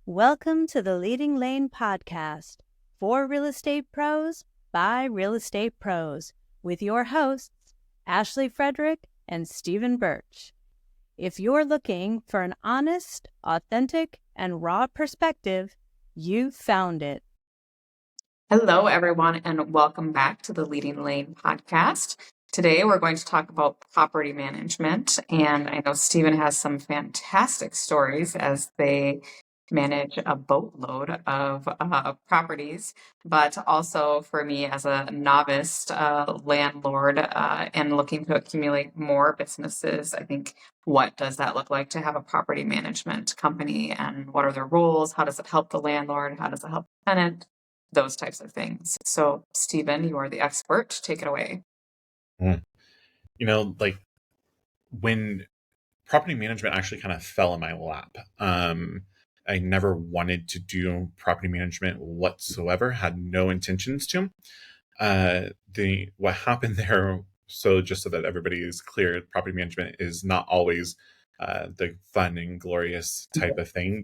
Welcome to the Leading Lane podcast for real estate pros by real estate pros with your hosts, Ashley Frederick and Stephen Birch. If you're looking for an honest, authentic, and raw perspective, you found it. Hello, everyone, and welcome back to the Leading Lane podcast. Today, we're going to talk about property management, and I know Stephen has some fantastic stories as they manage a boatload of properties, but also for me as a novice landlord and looking to accumulate more businesses, I think what does that look like to have a property management company, and what are their roles? How does it help the landlord? How does it help the tenant? Those types of things. So, Stephen, you are the expert. Take it away. Like when property management actually kind of fell in my lap, I never wanted to do property management whatsoever, had no intentions to. What happened there, so just so that everybody is clear, property management is not always the fun and glorious type of thing.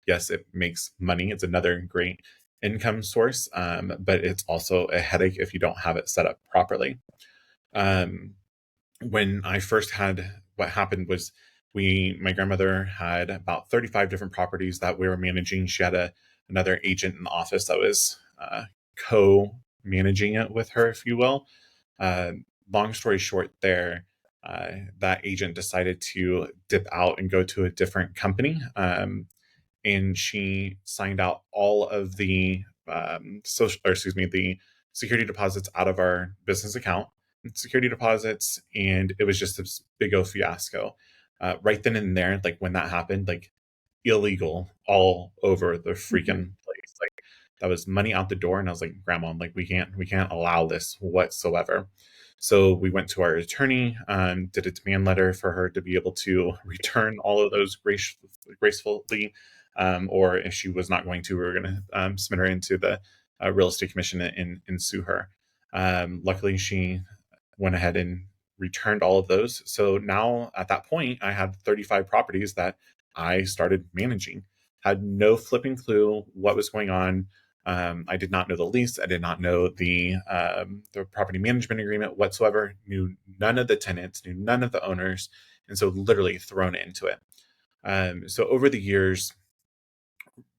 Yes, it makes money. It's another great income source, but it's also a headache if you don't have it set up properly. When I first what happened was my grandmother had about 35 different properties that we were managing. She had another agent in the office that was co-managing it with her, if you will. Long story short there, that agent decided to dip out and go to a different company. And she signed out all of the the security deposits out of our business account, security deposits, and it was just this big old fiasco. Right then and there, like when that happened, like illegal all over the freaking place. Like that was money out the door, and I was like, Grandma, I'm like, we can't allow this whatsoever. So we went to our attorney, did a demand letter for her to be able to return all of those gracefully, or if she was not going to, we were going to submit her into the real estate commission and sue her. Luckily, she went ahead and returned all of those. So now at that point, I had 35 properties that I started managing. Had no flipping clue what was going on. I did not know the lease. I did not know the property management agreement whatsoever. Knew none of the tenants. Knew none of the owners, and so literally thrown into it. So over the years,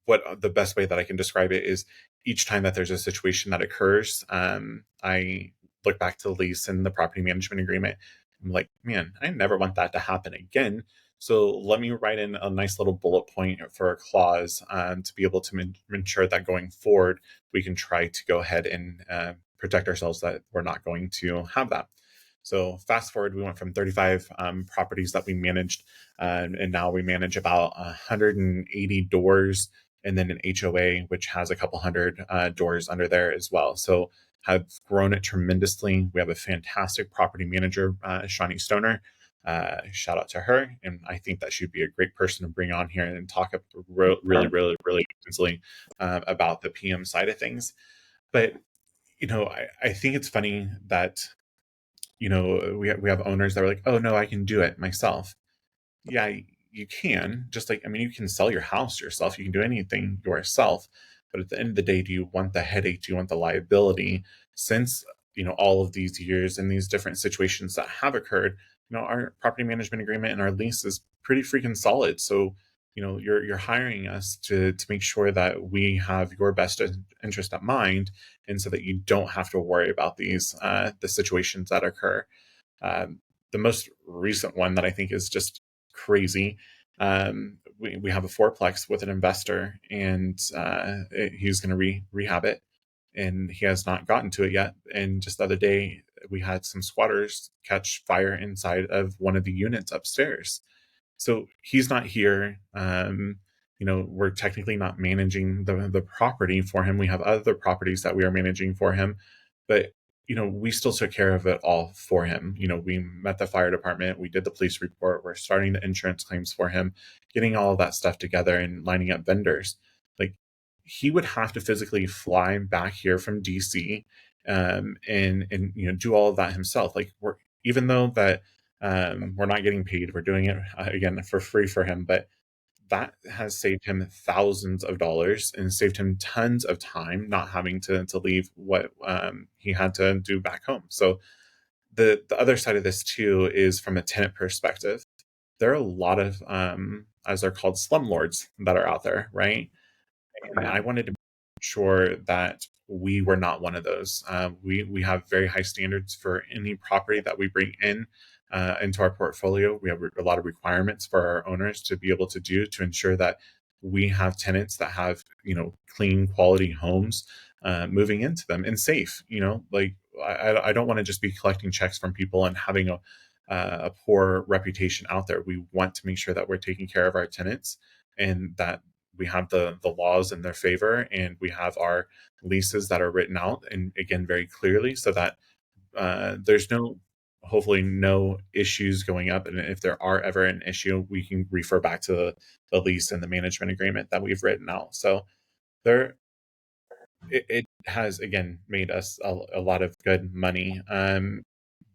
what the best way that I can describe it is each time that there's a situation that occurs, I look back to the lease and the property management agreement. I'm like, man, I never want that to happen again. So let me write in a nice little bullet point for a clause to be able to ensure that going forward, we can try to go ahead and protect ourselves that we're not going to have that. So fast forward, we went from 35 properties that we managed, and now we manage about 180 doors, and then an HOA, which has a couple hundred doors under there as well. So have grown it tremendously. We have a fantastic property manager, Shawnee Stoner. Shout out to her. And I think that she'd be a great person to bring on here and talk really easily about the PM side of things. But, I think it's funny that, we have owners that are like, oh, no, I can do it myself. Yeah, you can. Just like, you can sell your house yourself. You can do anything yourself. But at the end of the day, do you want the headache? Do you want the liability? Since, all of these years and these different situations that have occurred, our property management agreement and our lease is pretty freaking solid. So, you're hiring us to make sure that we have your best interest at mind, and so that you don't have to worry about these the situations that occur. The most recent one that I think is just crazy. We have a fourplex with an investor, and he's going to rehab it, and he has not gotten to it yet. And just the other day, we had some squatters catch fire inside of one of the units upstairs. So he's not here. We're technically not managing the property for him. We have other properties that we are managing for him, but we still took care of it all for him. We met the fire department, we did the police report, we're starting the insurance claims for him, getting all of that stuff together and lining up vendors. Like, he would have to physically fly back here from DC, and do all of that himself. Like, even though that we're not getting paid, we're doing it again for free for him, but that has saved him thousands of dollars and saved him tons of time not having to leave what he had to do back home. So the other side of this too is from a tenant perspective. There are a lot of as they're called slumlords that are out there, right? And I wanted to make sure that we were not one of those. We have very high standards for any property that we bring in into our portfolio. We have a lot of requirements for our owners to be able to do to ensure that we have tenants that have clean, quality homes moving into them and safe. Like I don't want to just be collecting checks from people and having a poor reputation out there. We want to make sure that we're taking care of our tenants and that we have the laws in their favor, and we have our leases that are written out and again very clearly, so that there's hopefully no issues going up. And if there are ever an issue, we can refer back to the lease and the management agreement that we've written out. So there, it has again made us a lot of good money.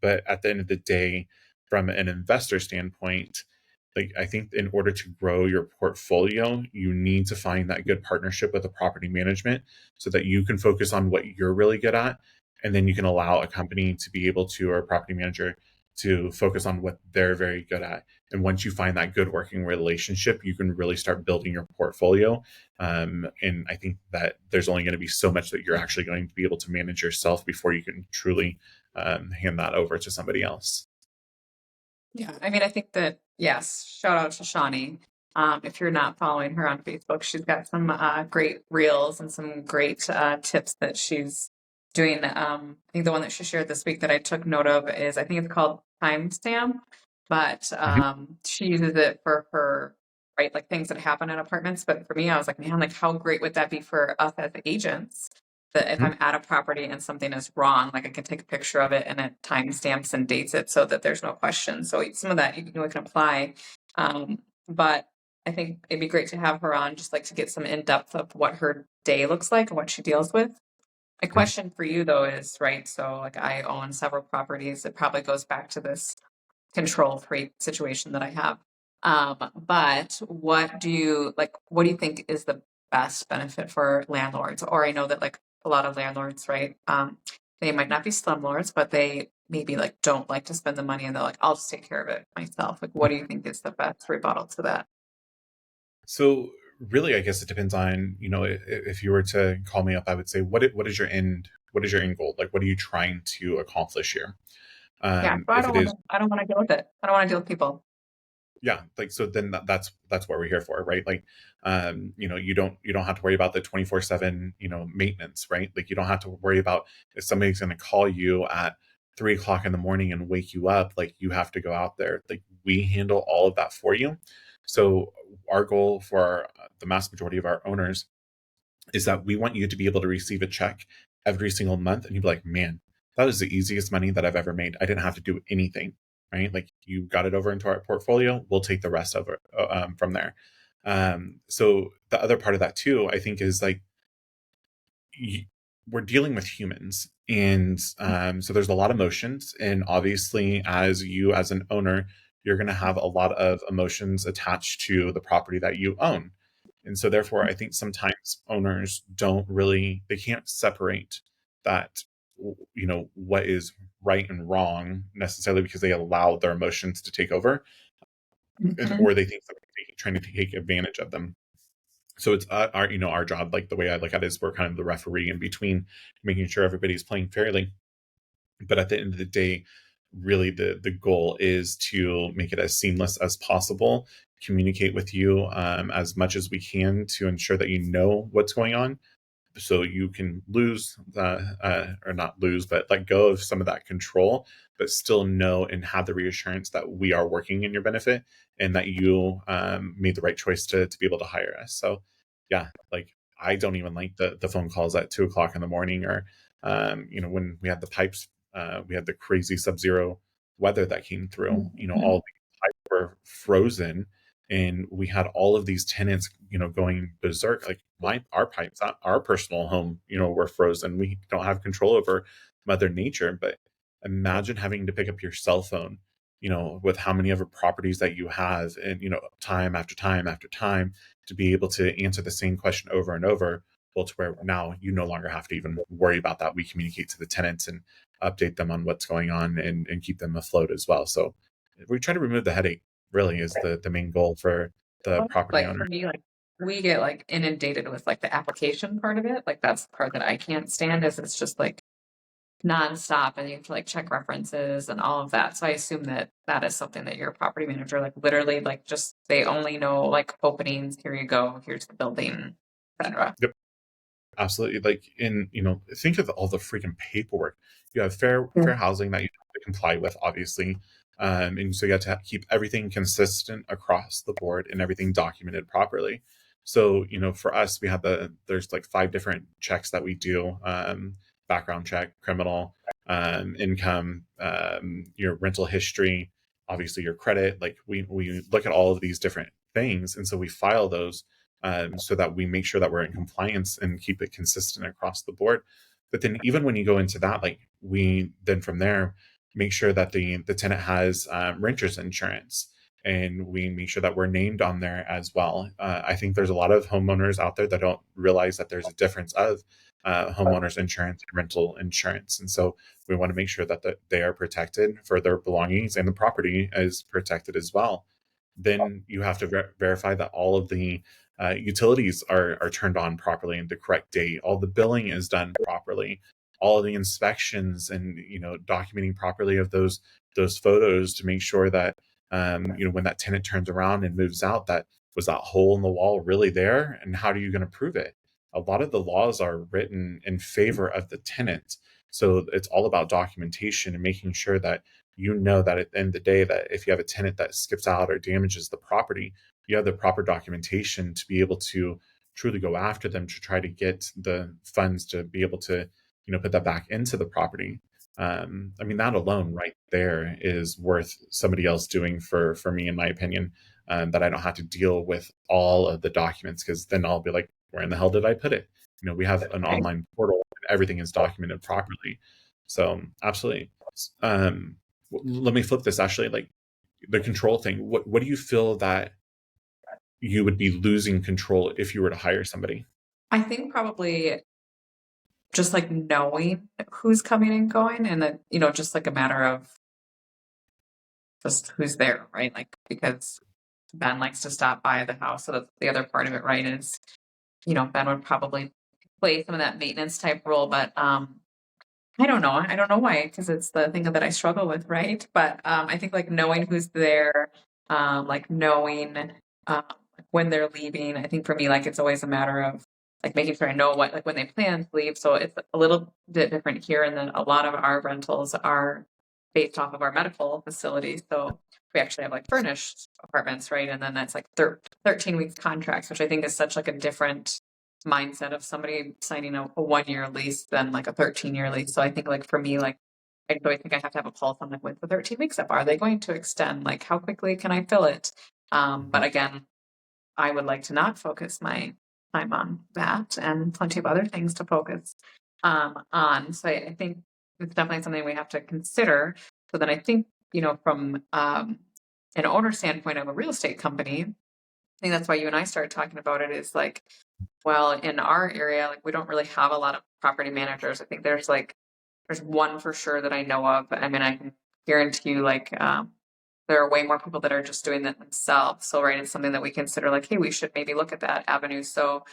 But at the end of the day, from an investor standpoint, like I think in order to grow your portfolio, you need to find that good partnership with the property management so that you can focus on what you're really good at. And then you can allow a company to be able to, or a property manager to focus on what they're very good at. And once you find that good working relationship, you can really start building your portfolio. And I think that there's only going to be so much that you're actually going to be able to manage yourself before you can truly hand that over to somebody else. Yeah, I mean, I think that, yes, shout out to Shawnee. If you're not following her on Facebook, she's got some great reels and some great tips that she's doing. I think the one that she shared this week that I took note of is, I think it's called Timestamp, but Mhm. she uses it for her, right, like things that happen in apartments. But for me, I was like, man, like how great would that be for us as agents? That if Mhm. I'm at a property and something is wrong, like I can take a picture of it and it timestamps and dates it so that there's no question. So some of that we can apply. But I think it'd be great to have her on just like to get some in depth of what her day looks like and what she deals with. My Mhm. question for you though is, right, so like I own several properties. It probably goes back to this control freak situation that I have. But what do you think is the best benefit for landlords? Or I know that like a lot of landlords, right? They might not be slumlords, but they maybe like don't like to spend the money and they're like, I'll just take care of it myself. Like, what do you think is the best rebuttal to that? So really, I guess it depends on, if you were to call me up, I would say, what is your end goal? Like, what are you trying to accomplish here? Yeah, so If it is, I don't want to deal with it. I don't want to deal with people. yeah, like, so then that's what we're here for, right? Like, you don't have to worry about the 24/7, maintenance, right? Like, you don't have to worry about if somebody's going to call you at 3 o'clock in the morning and wake you up, like you have to go out there. Like, we handle all of that for you. So our goal for the mass majority of our owners is that we want you to be able to receive a check every single month and you'd be like, man, that was the easiest money that I've ever made. I didn't have to do anything, right? Like, you got it over into our portfolio. We'll take the rest of it from there. So the other part of that too, I think, is like, y- we're dealing with humans. And so there's a lot of emotions. And obviously, as an owner, you're going to have a lot of emotions attached to the property that you own. And so therefore, I think sometimes owners they can't separate that, what is right and wrong necessarily, because they allow their emotions to take over, Mhm. or they think somebody's trying to take advantage of them. So it's our job, like the way I look at it, is we're kind of the referee in between, making sure everybody's playing fairly. But at the end of the day, really the goal is to make it as seamless as possible, communicate with you as much as we can to ensure that you know what's going on, so you can or not lose, but let go of some of that control, but still know and have the reassurance that we are working in your benefit and that you made the right choice to be able to hire us. So, yeah, like, I don't even like the phone calls at 2 o'clock in the morning, or, when we had the pipes, we had the crazy sub-zero weather that came through, Mhm. all the pipes were frozen, and we had all of these tenants, going berserk. Like, our pipes, not our personal home, were frozen. We don't have control over Mother Nature, but imagine having to pick up your cell phone with how many other properties that you have, and time after time after time, to be able to answer the same question over and over. Well, to where now you no longer have to even worry about that. We communicate to the tenants and update them on what's going on, and keep them afloat as well. So we try to remove the headache, really is the main goal for the property Like owner. for me, like we get like inundated with like the application part of it. Like that's the part that I can't stand is it's just like nonstop and you have to like check references and all of that. So I assume that that is something that your property manager like literally like just they only know like openings, here you go, here's the building, etc. Yep, absolutely. Like, think of all the freaking paperwork. You have fair housing that you have to comply with, obviously. And so you have to keep everything consistent across the board and everything documented properly. So, for us, there's like 5 different checks that we do: background check, criminal, income, your rental history, obviously your credit. Like, we look at all of these different things. And so we file those, so that we make sure that we're in compliance and keep it consistent across the board. But then even when you go into that, like, we then from there make sure that the tenant has renters insurance, and we make sure that we're named on there as well. I think there's a lot of homeowners out there that don't realize that there's a difference of homeowners insurance and rental insurance, and so we want to make sure that they are protected for their belongings, and the property is protected as well. Then you have to verify that all of the utilities are turned on properly in the correct date. All the billing is done properly. All of the inspections, and documenting properly of those photos to make sure that when that tenant turns around and moves out, that was that hole in the wall really there, and how are you going to prove it? A lot of the laws are written in favor of the tenant, so it's all about documentation and making sure that that at the end of the day, that if you have a tenant that skips out or damages the property, you have the proper documentation to be able to truly go after them, to try to get the funds to be able to put that back into the property. I mean, that alone right there is worth somebody else doing for me, in my opinion, that I don't have to deal with all of the documents, because then I'll be like, where in the hell did I put it? We have an online portal and everything is documented properly. So absolutely. Let me flip this, actually, like the control thing. What do you feel that you would be losing control if you were to hire somebody? I think probably just like knowing who's coming and going, and then just like a matter of just who's there, right? Like because Ben likes to stop by the house, so that's the other part of it, right? Is Ben would probably play some of that maintenance type role, but I don't know. I don't know why, because it's the thing that I struggle with, right? But I think like knowing who's there, like knowing when they're leaving. I think for me, like it's always a matter of like making sure I know what like when they plan to leave. So it's a little bit different here, and then a lot of our rentals are based off of our medical facilities. So we actually have like furnished apartments, right? And then that's like 13 weeks contracts, which I think is such like a different mindset of somebody signing a 1-year lease than like a 13-year lease. So I think like for me, like I always think I have to have a pulse on like when's the 13 weeks up? Are they going to extend? Like how quickly can I fill it? But again, I would like to not focus my time on that, and plenty of other things to focus on. So I think it's definitely something we have to consider. So then I think, from an owner standpoint of a real estate company, I think that's why you and I started talking about it, is like, well, in our area, like we don't really have a lot of property managers. I think there's one for sure that I know of. I mean, I can guarantee you like there are way more people that are just doing that themselves. So, right, it's something that we consider like, hey, we should maybe look at that avenue. So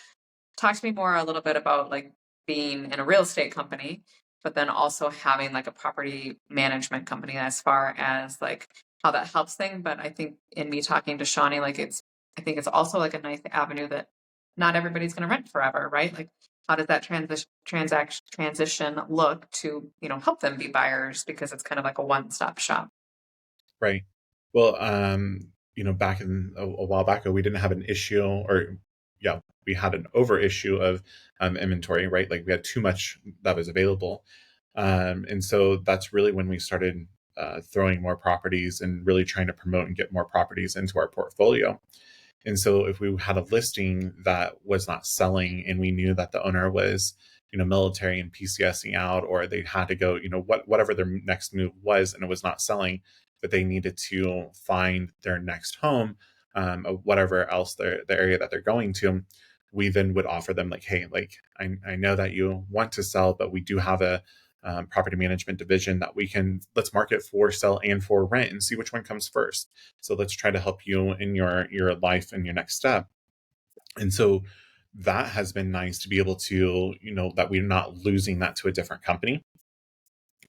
talk to me more a little bit about like being in a real estate company, but then also having like a property management company, as far as like how that helps things. But I think in me talking to Shawnee, like I think it's also like a nice avenue that not everybody's going to rent forever, right? Like how does that transition look to, help them be buyers, because it's kind of like a one-stop shop. Right. Well, back in a while back ago, we didn't have an issue, or yeah, we had an over issue of inventory, right? Like we had too much that was available. And so that's really when we started throwing more properties and really trying to promote and get more properties into our portfolio. And so if we had a listing that was not selling, and we knew that the owner was, military and PCSing out, or they had to go, whatever their next move was, and it was not selling, that they needed to find their next home, whatever else the area that they're going to, we then would offer them like, hey, like I know that you want to sell, but we do have a property management division that let's market for sell and for rent and see which one comes first. So let's try to help you in your life and your next step. And so that has been nice to be able to, that we're not losing that to a different company.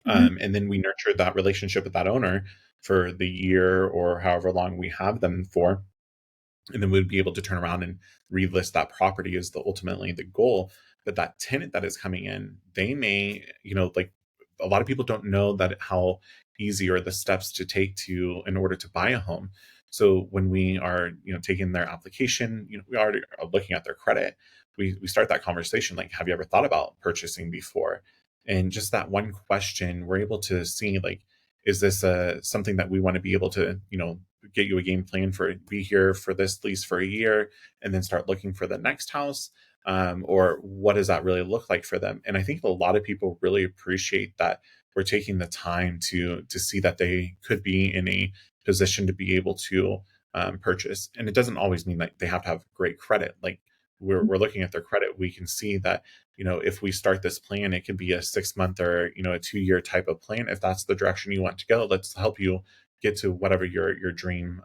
And then we nurture that relationship with that owner for the year or however long we have them for. And then we'd be able to turn around and relist that property is ultimately the goal. But that tenant that is coming in, they may, like a lot of people don't know that how easy or the steps to take to in order to buy a home. So when we are, taking their application, we already are looking at their credit. We start that conversation like, have you ever thought about purchasing before? And just that one question, we're able to see like, is this something that we want to be able to, get you a game plan for be here for this lease for a year and then start looking for the next house, or what does that really look like for them? And I think a lot of people really appreciate that we're taking the time to see that they could be in a position to be able to purchase. And it doesn't always mean that they have to have great credit. Like we're looking at their credit, we can see that, if we start this plan, it could be a 6 month or, a 2 year type of plan. If that's the direction you want to go, let's help you get to whatever your dream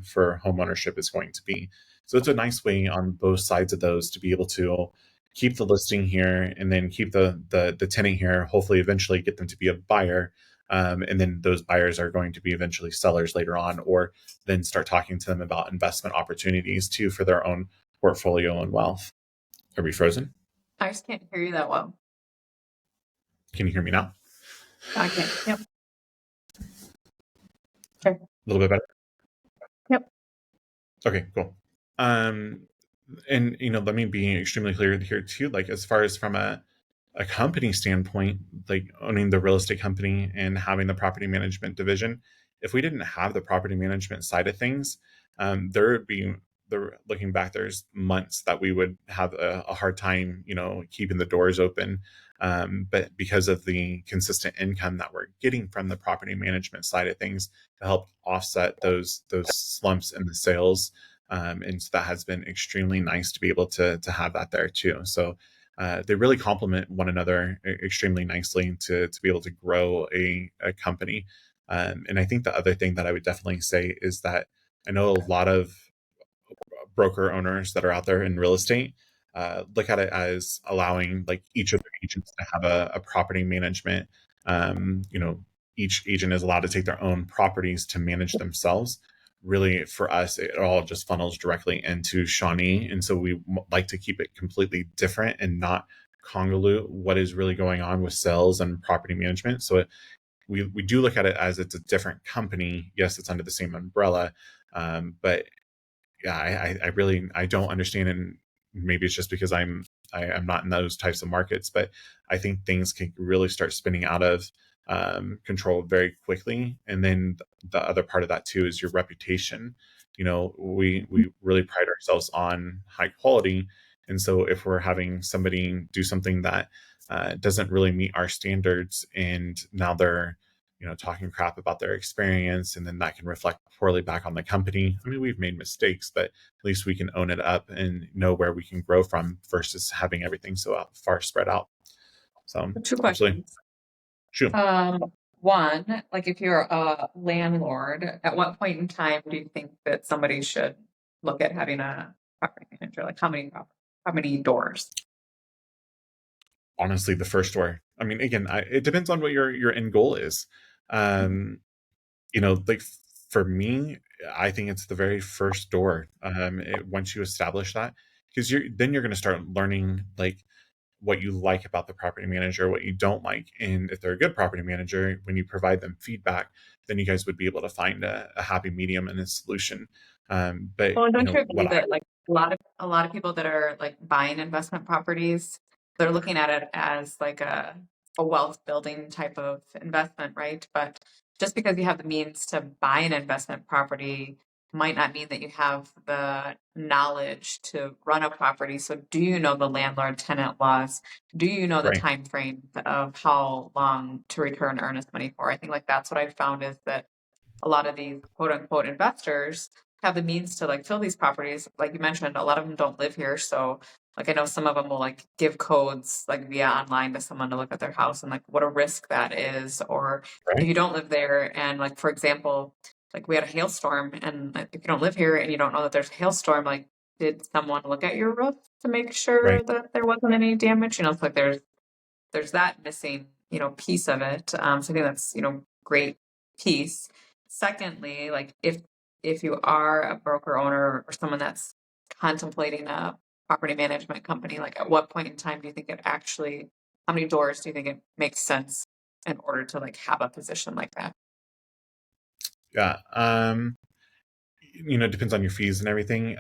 for home ownership is going to be. So it's a nice way on both sides of those to be able to keep the listing here and then keep the tenant here, hopefully eventually get them to be a buyer. And then those buyers are going to be eventually sellers later on, or then start talking to them about investment opportunities too for their own portfolio and wealth. Are we frozen? I just can't hear you that well. Can you hear me now? I can. Yep. Okay. A little bit better? Yep. Okay, cool. And let me be extremely clear here too, like as far as from a company standpoint, like owning the real estate company and having the property management division, if we didn't have the property management side of things, there would be looking back, there's months that we would have a hard time, keeping the doors open. But because of the consistent income that we're getting from the property management side of things to help offset those slumps in the sales, and so that has been extremely nice to be able to have that there too. So they really complement one another extremely nicely to be able to grow a company. And I think the other thing that I would definitely say is that I know a lot of broker owners that are out there in real estate look at it as allowing like each of their agents to have a property management. Each agent is allowed to take their own properties to manage themselves. Really, for us, it all just funnels directly into Shawnee, and so we like to keep it completely different and not convolute what is really going on with sales and property management. So we do look at it as it's a different company. Yes, it's under the same umbrella, but yeah, I really I don't understand, and maybe it's just because I'm not in those types of markets, but I think things can really start spinning out of control very quickly. And then the other part of that too is your reputation. We really pride ourselves on high quality, and so if we're having somebody do something that doesn't really meet our standards, and now they're talking crap about their experience, and then that can reflect poorly back on the company. I mean, we've made mistakes, but at least we can own it up and know where we can grow from versus having everything so far spread out. So, Two absolutely. questions. Sure. One, like if you're a landlord, at what point in time do you think that somebody should look at having a property manager? Like how many doors? Honestly, the first door. I mean, again, it depends on what your end goal is. Like for me, I think it's the very first door. Once you establish that, because you're going to start learning like what you like about the property manager, what you don't like, and if they're a good property manager, when you provide them feedback, then you guys would be able to find a happy medium and a solution. But Well, don't you agree what I that like a lot of people that are like buying investment properties, they're looking at it as like a wealth building type of investment, right? But just because you have the means to buy an investment property might not mean that you have the knowledge to run a property. So do you know the landlord tenant laws? Do you know the right, time frame of how long to return earnest money for? I think like that's what I found is that a lot of these quote unquote investors have the means to like fill these properties. Like you mentioned, a lot of them don't live here. So like I know some of them will like give codes like via online to someone to look at their house, and like what a risk that is. Or if Right. you don't live there and like for example, like we had a hailstorm, and like, if you don't live here and you don't know that there's a hailstorm, like did someone look at your roof to make Right. sure that there wasn't any damage? You know, it's like there's that missing, piece of it. So I think that's, great piece. Secondly, like if you are a broker owner or someone that's contemplating a property management company, like at what point in time do you think it actually, how many doors do you think it makes sense in order to like have a position like that? Yeah. It depends on your fees and everything.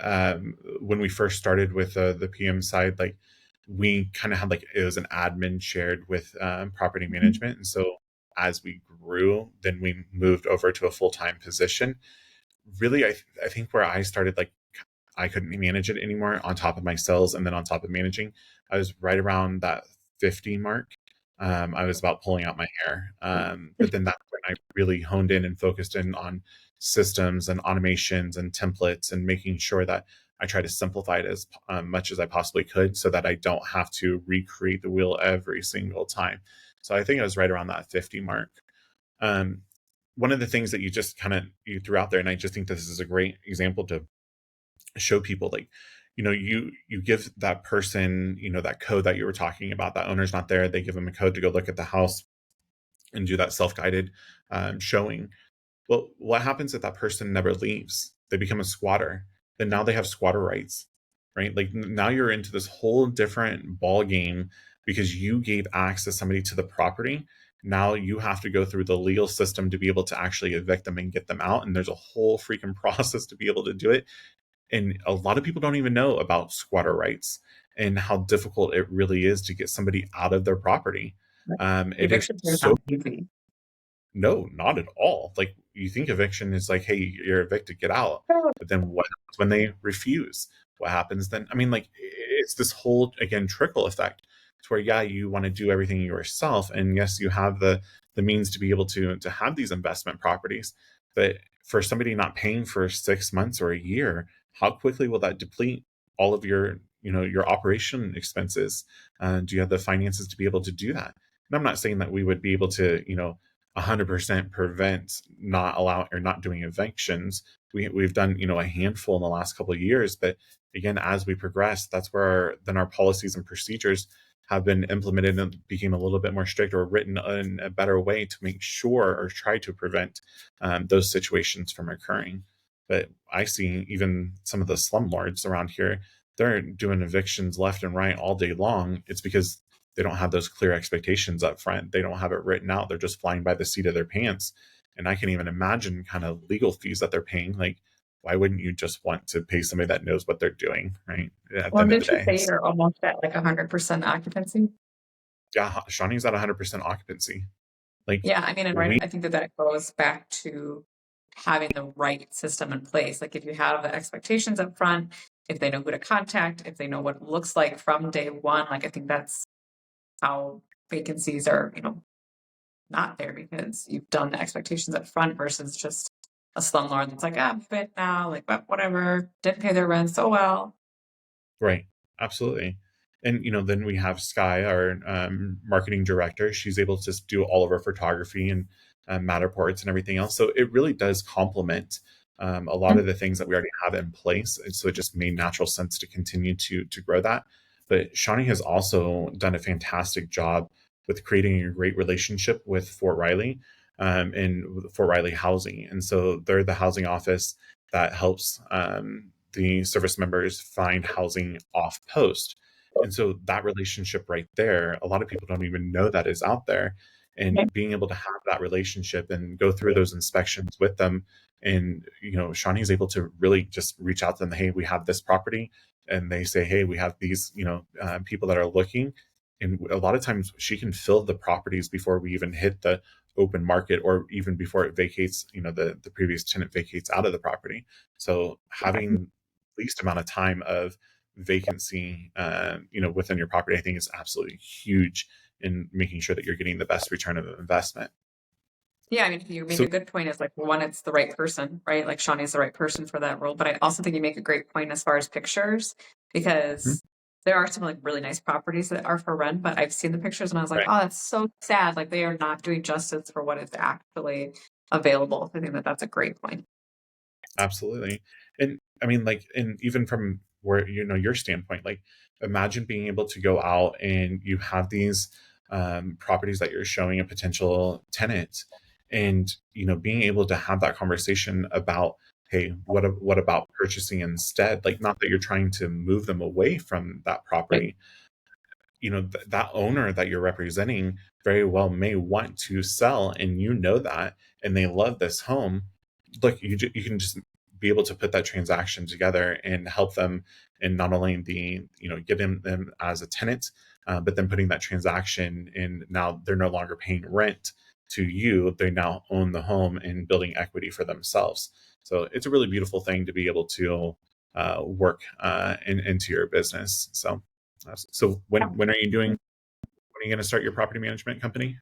When we first started with the PM side, like we kind of had like it was an admin shared with property Mhm. management, and so as we grew, then we moved over to a full time position. Really, I think where I started, like I couldn't manage it anymore on top of my sales and then on top of managing. I was right around that 50 mark. I was about pulling out my hair. But then that's when I really honed in and focused in on systems and automations and templates and making sure that I try to simplify it as much as I possibly could so that I don't have to recreate the wheel every single time. So I think I was right around that 50 mark. Um, One of the things that you just kind of you threw out there, and I just think this is a great example to show people, like you give that person that code that you were talking about. That owner's not there, they give them a code to go look at the house and do that self-guided showing. Well, what happens if that person never leaves? They become a squatter. Then now they have squatter rights, right? Like now you're into this whole different ball game because you gave access somebody to the property. Now you have to go through the legal system to be able to actually evict them and get them out. And there's a whole freaking process to be able to do it. And a lot of people don't even know about squatter rights and how difficult it really is to get somebody out of their properry. Right. It is Eviction is so not easy. no, not at all. Like you think eviction is like, hey, you're evicted, get out. But then what happens when they refuse? What happens then? I mean, like it's this whole again trickle effect to where yeah, you want to do everything yourself, and yes, you have the means to be able to have these investment properties, but for somebody not paying for 6 months or a year, how quickly will that deplete all of your your operation expenses? Do you have the finances to be able to do that? And I'm not saying that we would be able to 100% prevent not allowing or not doing evictions. We've done a handful in the last couple of years, but again, as we progress, that's where then our policies and procedures have been implemented and became a little bit more strict or written in a better way to make sure or try to prevent those situations from occurring. But I see even some of the slumlords around here, they're doing evictions left and right all day long. It's because they don't have those clear expectations up front. They don't have it written out. They're just flying by the seat of their pants. And I can even imagine kind of legal fees that they're paying. Like, why wouldn't you just want to pay somebody that knows what they're doing, right? At the Well, end of the didn't you day. say So, you're almost at like 100% occupancy? yeah, Shawnee's at 100% occupancy. Like, Yeah, I mean, and right, we, I think that that goes back to having the right system in place. Like if you have the expectations up front, if they know who to contact, if they know what it looks like from day one, like I think that's how vacancies are, not there because you've done the expectations up front versus just a slumlord that's like, ah, I'm fit now, like, but whatever, didn't pay their rent so well. right. Absolutely. And, then we have Sky, our marketing director. She's able to do all of our photography and Matterports and everything else. So it really does complement a lot of the things that we already have in place. And so it just made natural sense to continue to grow that. But Shawnee has also done a fantastic job with creating a great relationship with Fort Riley and Fort Riley Housing. And so they're the housing office that helps the service members find housing off post. And so that relationship right there, a lot of people don't even know that is out there. And being able to have that relationship and go through those inspections with them. And, Shawnee's able to really just reach out to them. Hey, we have this property. And they say, hey, we have these, people that are looking. And a lot of times she can fill the properties before we even hit the open market or even before it vacates, the previous tenant vacates out of the property. So having least amount of time of vacancy, within your property, I think is absolutely huge in making sure that you're getting the best return of investment. Yeah, I mean, you make So a good point as like, one, it's the right person, right? Like Shawnee's the right person for that role. But I also think you make a great point as far as pictures, Mhm. because there are some like really nice properties that are for rent, but I've seen the pictures and I was like, Right. oh, that's so sad. Like they are not doing justice for what is actually available. I think that that's a great point. Absolutely. And I mean, like, and even from where, your standpoint, like, imagine being able to go out and you have these properties that you're showing a potential tenant, and, being able to have that conversation about, hey, what about purchasing instead? Like, not that you're trying to move them away from that Right. property. That owner that you're representing very well may want to sell, and that, and they love this home. Look, you can just be able to put that transaction together and help them, and not only getting them as a tenant, but then putting that transaction in. Now they're no longer paying rent to you, they now own the home and building equity for themselves. So it's a really beautiful thing to be able to work into your business. So when are you going to start your property management company?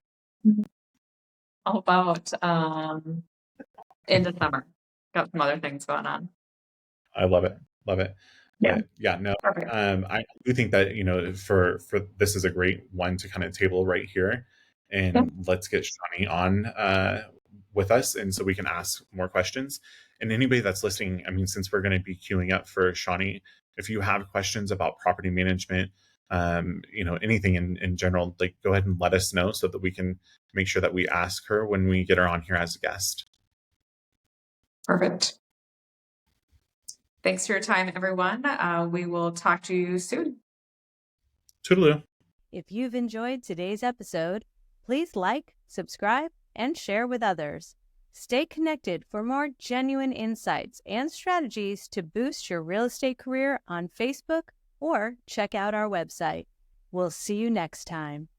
How about in the summer? Got some other things going on. I love it, love it. Yeah, But yeah, no, perfect. I do think that for this is a great one to kind of table right here, Yeah, and let's get Shawnee on with us, and so we can ask more questions. And anybody that's listening, I mean, since we're going to be queuing up for Shawnee, if you have questions about property management, anything in general, like, go ahead and let us know so that we can make sure that we ask her when we get her on here as a guest. perfect. Thanks for your time, everyone. We will talk to you soon. Toodaloo. If you've enjoyed today's episode, please like, subscribe, and share with others. Stay connected for more genuine insights and strategies to boost your real estate career on Facebook, or check out our website. We'll see you next time.